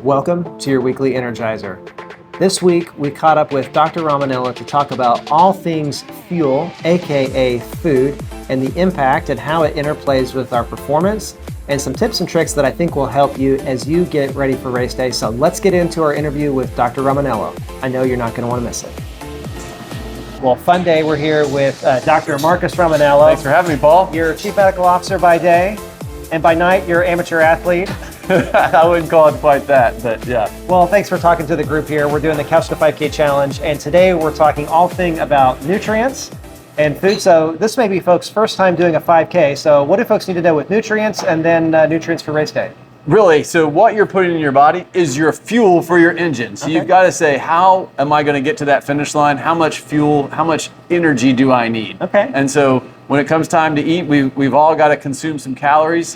Welcome to your weekly Energizer. This week, we caught up with Dr. Romanello to talk about all things fuel, aka food, and the impact and how it interplays with our performance, and some tips and tricks that I think will help you as you get ready for race day. So let's get into our interview with Dr. Romanello. I know you're not going to want to miss it. Well, fun day. We're here with Dr. Marcus Romanello. Thanks for having me, Paul. You're Chief Medical Officer by day, and by night, you're amateur athlete. I wouldn't call it quite that, but yeah. Well, thanks for talking to the group here. We're doing the Couch to 5K Challenge, and today we're talking all thing about nutrients and food. So this may be folks' first time doing a 5K. So what do folks need to know with nutrients and then nutrients for race day? Really, so what you're putting in your body is your fuel for your engine. So you've got to say, how am I going to get to that finish line? How much fuel, how much energy do I need? Okay. And so when it comes time to eat, we've all got to consume some calories.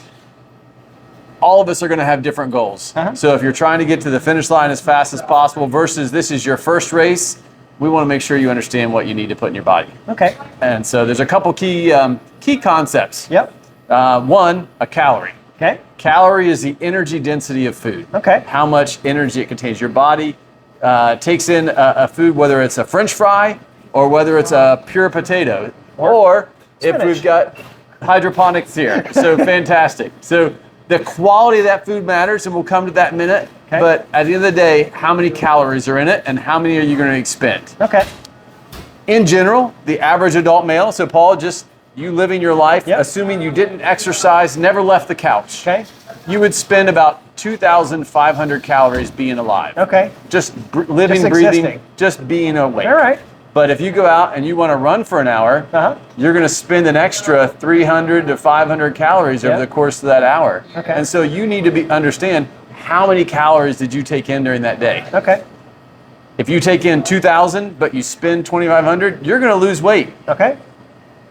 All of us are going to have different goals. So if you're trying to get to the finish line as fast as possible versus this is your first race, we want to make sure you understand what you need to put in your body. Okay. And so there's a couple key concepts. Yep. One, a calorie. Okay. Calorie is the energy density of food. Okay. How much energy it contains. Your body takes in a food, whether it's a French fry or whether it's a pure potato, or if we've got hydroponics here. So fantastic. So the quality of that food matters, and we'll come to that in a minute. Okay. But at the end of the day, how many calories are in it and how many are you going to expend? Okay. In general, the average adult male, so Paul, just you living your life, assuming you didn't exercise, never left the couch, you would spend about 2,500 calories being alive. Okay. Just living, Just breathing, existing. just being awake. All right. But if you go out and you want to run for an hour, you're going to spend an extra 300 to 500 calories over the course of that hour. Okay. And so you need to understand how many calories did you take in during that day. Okay. If you take in 2,000 but you spend 2,500, you're going to lose weight. Okay.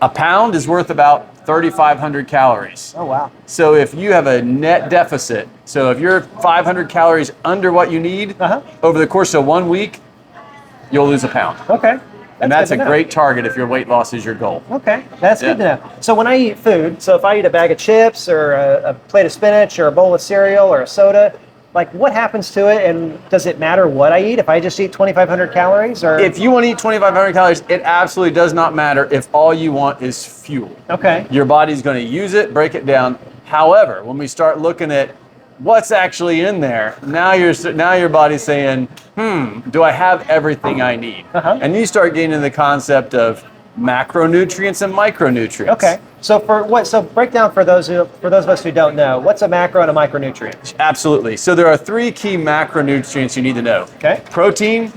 A pound is worth about 3,500 calories. Oh, wow. So if you have a net deficit, so if you're 500 calories under what you need, over the course of 1 week, you'll lose a pound. Okay. And that's a great target if your weight loss is your goal. Okay, that's good to know. So when I eat food, so if I eat a bag of chips or a plate of spinach or a bowl of cereal or a soda, like what happens to it, and does it matter what I eat if I just eat 2,500 calories? Or if you want to eat 2,500 calories, it absolutely does not matter if all you want is fuel. Okay. Your body's going to use it, break it down. However, when we start looking at what's actually in there, now your body's saying, do I have everything I need? And you start getting into the concept of macronutrients and micronutrients. Okay. So break down for those of us who don't know, what's a macro and a micronutrient? Absolutely. So there are three key macronutrients you need to know. Okay. Protein,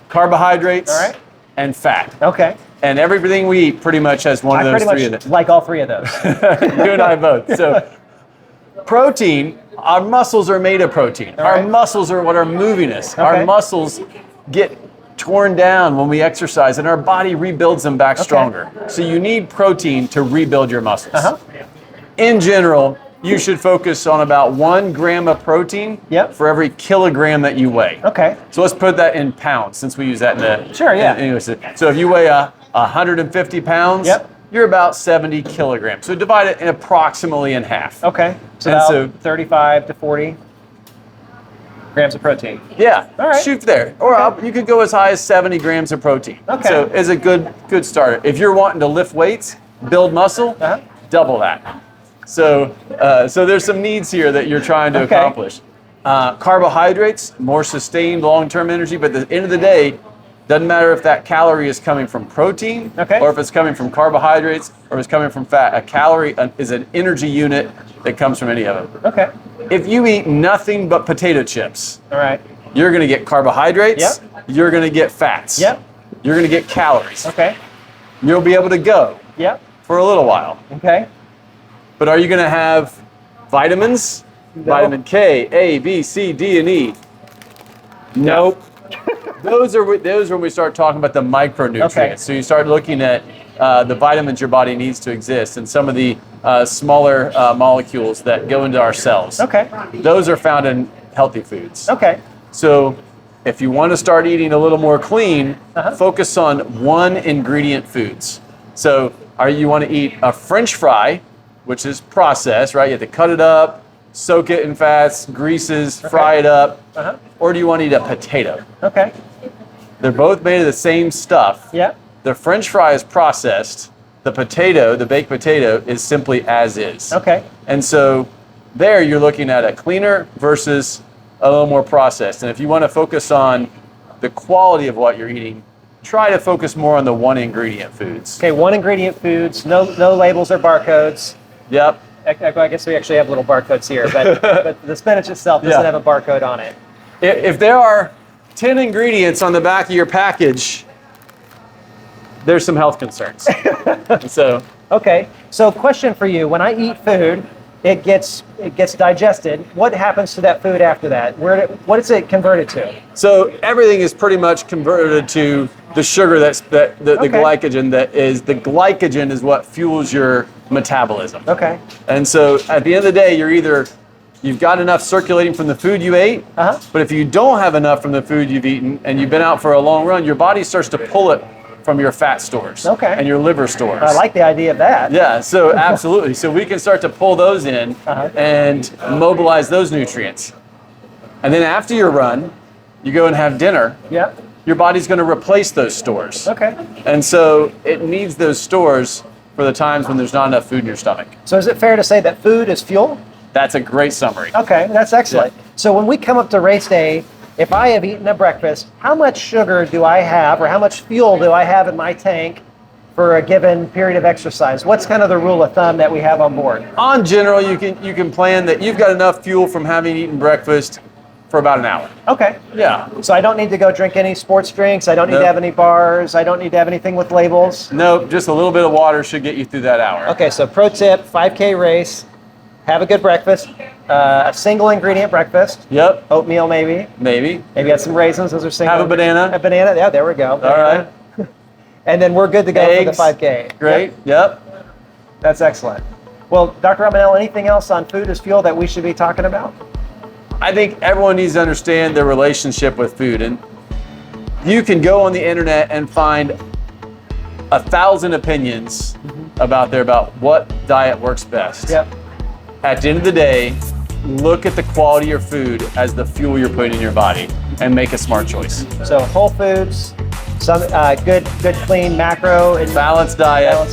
carbohydrates, and fat. Okay. And everything we eat pretty much has one of those three in it. Like all three of those. You and I both. So protein, our muscles are made of protein. Our muscles are what are moving us. Our muscles get torn down when we exercise, and our body rebuilds them back stronger. So you need protein to rebuild your muscles. In general, you should focus on about 1 gram of protein for every kilogram that you weigh. Okay. So let's put that in pounds, since we use that in the English. So if you weigh 150 pounds, you're about 70 kilograms. So divide it approximately in half. Okay. So about 35 to 40 grams of protein. Yeah. All right. Shoot there. Or you could go as high as 70 grams of protein. Okay. So it's a good starter. If you're wanting to lift weights, build muscle, double that. So there's some needs here that you're trying to accomplish. Carbohydrates, more sustained long-term energy, but at the end of the day, doesn't matter if that calorie is coming from protein or if it's coming from carbohydrates or if it's coming from fat. A calorie is an energy unit that comes from any of them. Okay. If you eat nothing but potato chips, you're going to get carbohydrates, you're going to get fats, you're going to get calories. Okay. You'll be able to go for a little while. Okay. But are you going to have vitamins? No. Vitamin K, A, B, C, D, and E? Nope. Those are when we start talking about the micronutrients. Okay. So you start looking at the vitamins your body needs to exist and some of the smaller molecules that go into our cells. Okay. Those are found in healthy foods. Okay. So if you want to start eating a little more clean, focus on 1 ingredient foods. So you want to eat a French fry, which is processed, right? You have to cut it up, soak it in fats, greases, fry it up, or do you want to eat a potato? Okay. They're both made of the same stuff. Yeah. The French fry is processed. The potato, the baked potato, is simply as is. Okay. And so there you're looking at a cleaner versus a little more processed. And if you want to focus on the quality of what you're eating, try to focus more on the one ingredient foods. Okay, one ingredient foods, no labels or barcodes. Yep. I guess we actually have little barcodes here, but the spinach itself doesn't have a barcode on it. If there are 10 ingredients on the back of your package, there's some health concerns. Okay, so question for you: when I eat food, it gets digested. What happens to that food after that? What is it converted to? So everything is pretty much converted to the sugar the glycogen the glycogen is what fuels your metabolism. Okay. And so at the end of the day, you've got enough circulating from the food you ate, but if you don't have enough from the food you've eaten and you've been out for a long run, your body starts to pull it from your fat stores and your liver stores. I like the idea of that. Yeah, so absolutely. So we can start to pull those in and mobilize those nutrients. And then after your run, you go and have dinner. Yeah. Your body's going to replace those stores. Okay. And so it needs those stores for the times when there's not enough food in your stomach. So is it fair to say that food is fuel? That's a great summary. Okay, that's excellent. Yeah. So when we come up to race day, if I have eaten a breakfast, how much sugar do I have, or how much fuel do I have in my tank for a given period of exercise? What's kind of the rule of thumb that we have on board? On general, you can plan that you've got enough fuel from having eaten breakfast for about an hour. Okay. Yeah. So I don't need to go drink any sports drinks. I don't need to have any bars. I don't need to have anything with labels. Nope. Just a little bit of water should get you through that hour. Okay. So pro tip: 5K race. Have a good breakfast. A single ingredient breakfast. Yep. Oatmeal maybe. Maybe Got some raisins. Those are single. Have a banana. A banana. Yeah. There we go. All right. And then we're good to go Eggs. for the 5K. Great. Yep. That's excellent. Well, Dr. Romanello, anything else on food as fuel that we should be talking about? I think everyone needs to understand their relationship with food. And you can go on the internet and find 1,000 opinions about what diet works best. Yep. At the end of the day, look at the quality of your food as the fuel you're putting in your body and make a smart choice. So whole foods, some good clean macro and balanced diet,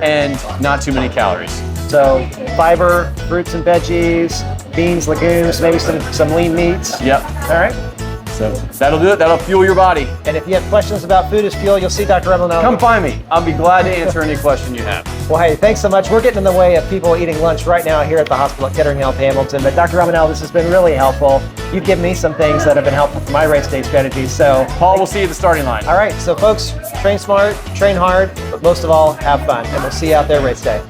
and not too many calories. So fiber, fruits and veggies, beans, legumes, maybe some lean meats. Yep. All right. So that'll do it. That'll fuel your body. And if you have questions about food as fuel, you'll see Dr. Romanello. Come find me. I'll be glad to answer any question you have. Well, hey, thanks so much. We're getting in the way of people eating lunch right now here at the hospital at Kettering Health Hamilton. But Dr. Romanello, this has been really helpful. You've given me some things that have been helpful for my race day strategies. So, Paul, we'll see you at the starting line. All right. So, folks, train smart, train hard, but most of all, have fun. And we'll see you out there race day.